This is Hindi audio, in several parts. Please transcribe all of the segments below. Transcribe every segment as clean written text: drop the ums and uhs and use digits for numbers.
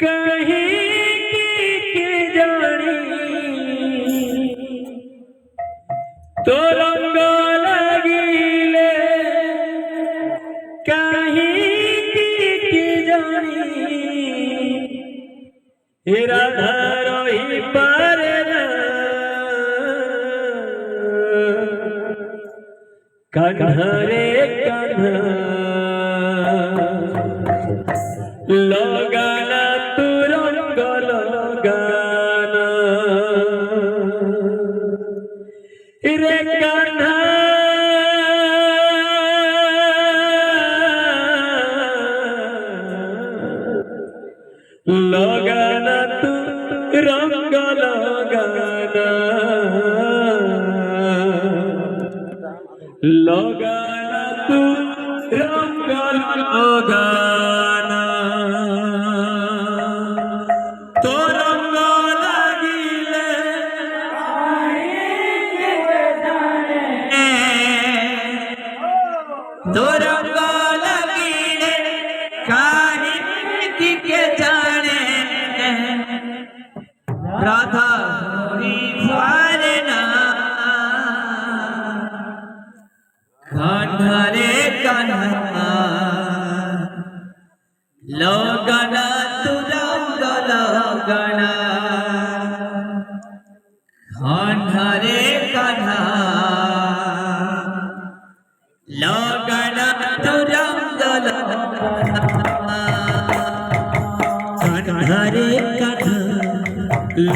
कहीं की जानी तो रंग लगिले कहीं की जानी राधा रही पर कान्हा रे कान्हा लगाना तू रंग लगाना रे कान्हा लगाना तू रंग लगाना लगाना तू रंग लगाना तो रंग लगिले तो रंग लगिले काहे के जाने राधा वारना कान्हा रे कान्हा लगाना तू रंग लगाना कान्हा रे कान्हा लगाना तू रंग लगाना कान्हा रे कान्हा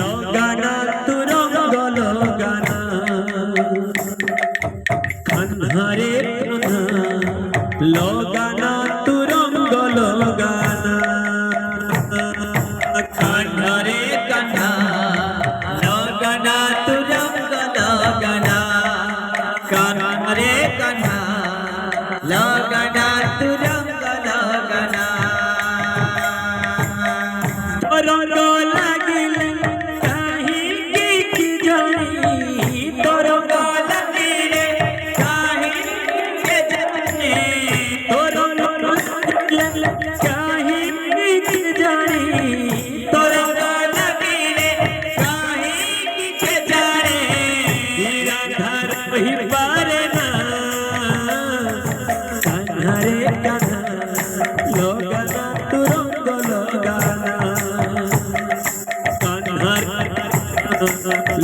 लगाना तू रंग लगाना कान्हा रे कान्हा लगाना तू रंग लगाना कान्हा रे कान्हा लगाना तू रंग लगाना कान्हा रे कान्हा लगाना तू रंग लगाना रंग लगिले काहे की जानी तो रंग लगिले काहे के जाने तो रंग लगिले काहे की जानी तो रंग लगिले काहे के जाने राधा रही पारना कान्हा रे कान्हा लगाना तू रंग लगाना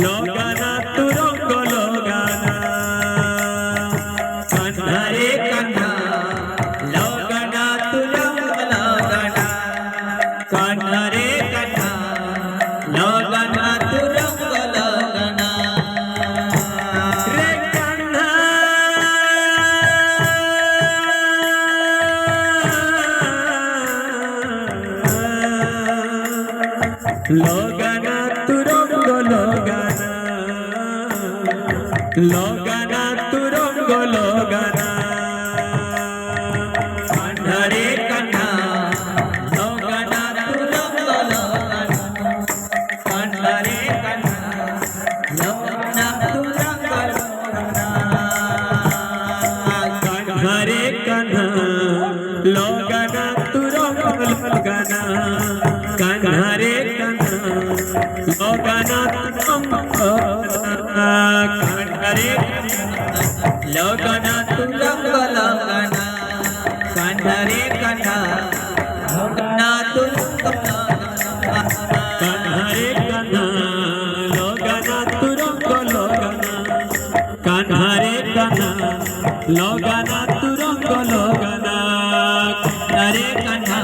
लगाना तू रंग लगाना कान्हा रे कान्हा लगाना तू रंग लगाना कान्हा रे कान्हा लगाना तू रंग लगाना रे कान्हा लगाना तू रंग लगाना लगाना तू रंग लगाना कान्हा रे कान्हा लगाना तू रंग लगाना कान्हा रे कान्हा लगाना तू रंग लगाना कान्हा रे कान्हा लगाना तू रंग लगाना कान्हा रे कान्हा लगाना कान्हा रे लगाना तू रंग लगाना कान्हा रे कान्हा लगाना तू कान्हा रे कान्हा लगाना तू रंग लगाना कान्हा रे कान्हा लगाना तू रंग लगाना कान्हा रे कान्हा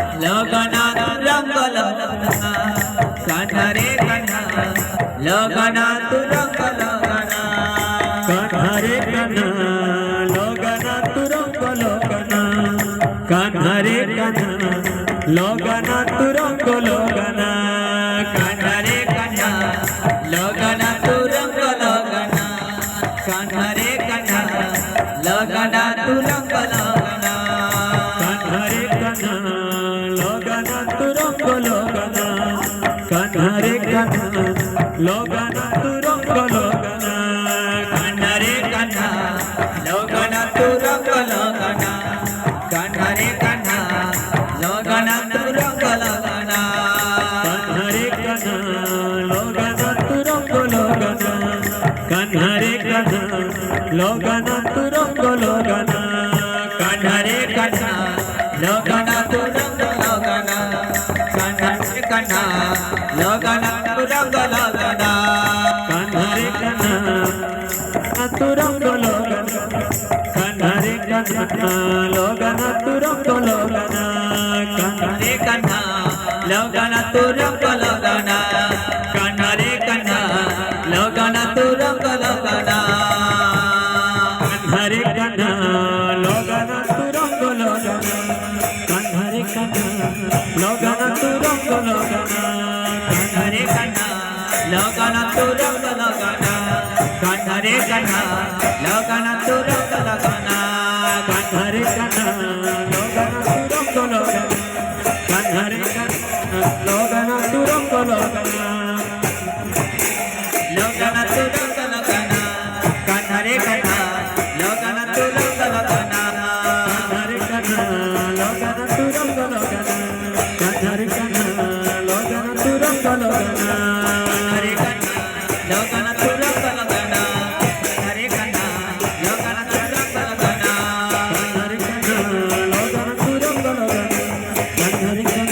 लगाना तू रंग लगाना कान्हा रे कान्हा लगाना तू रंग लगाना कान्हा रे कान्हा लगाना तू रंग लगाना कान्हा रे कान्हा लगाना तू रंग लगाना कान्हा रे कान्हा लगाना तू रंग लगाना कान्हा रे कान्हा लगाना तू रंग लगाना कान्हा रे कान्हा लगाना तू रंग लगाना कान्हा रे कान्हा लगाना तू रंग लगाना कान्हा रे कान्हा लगाना तू रंग लगाना कान्हा रे कान्हा लगाना तू रंग লগনা কানহারে কানা লগনা তুরঙ্গ লগনা কানহারে কানা লগনা তুরঙ্গ লগনা কানহারে কানা লগনা তুরঙ্গ লগনা কানহারে কানা লগনা তুরঙ্গ লগনা কানহারে কানা তুরঙ্গ লগনা কানহারে কানা লগনা তুরঙ্গ লগনা কানহারে কানা লগনা তুরঙ্গ লগনা কানহারে কানা লগনা তুরঙ্গ লগনা কানহারে কানা লগনা তুরঙ্গ লগনা কানহারে কানা লগনা তুরঙ্গ লগনা কানহারে কানা লগনা তুরঙ্গ লগনা কানহারে কানা লগনা তুরঙ্গ লগনা কানহারে কানা লগনা তুরঙ্গ লগনা কানহারে কানা লগনা তুরঙ্গ লগনা লগনা তুরঙ্গ লগনা কানহারে কানা লগনা তুরঙ্গ লগনা কানহারে কানা লগনা তুরঙ্গ লগনা কানহারে কানা লগনা তুরঙ্গ লগনা হরে কন্যা লগনা তুরঙ্গ লগনা হরে কন্যা লগনা তুরঙ্গ লগনা কানহারে কানা লগনা তুরঙ্গ লগনা কানহারে কানা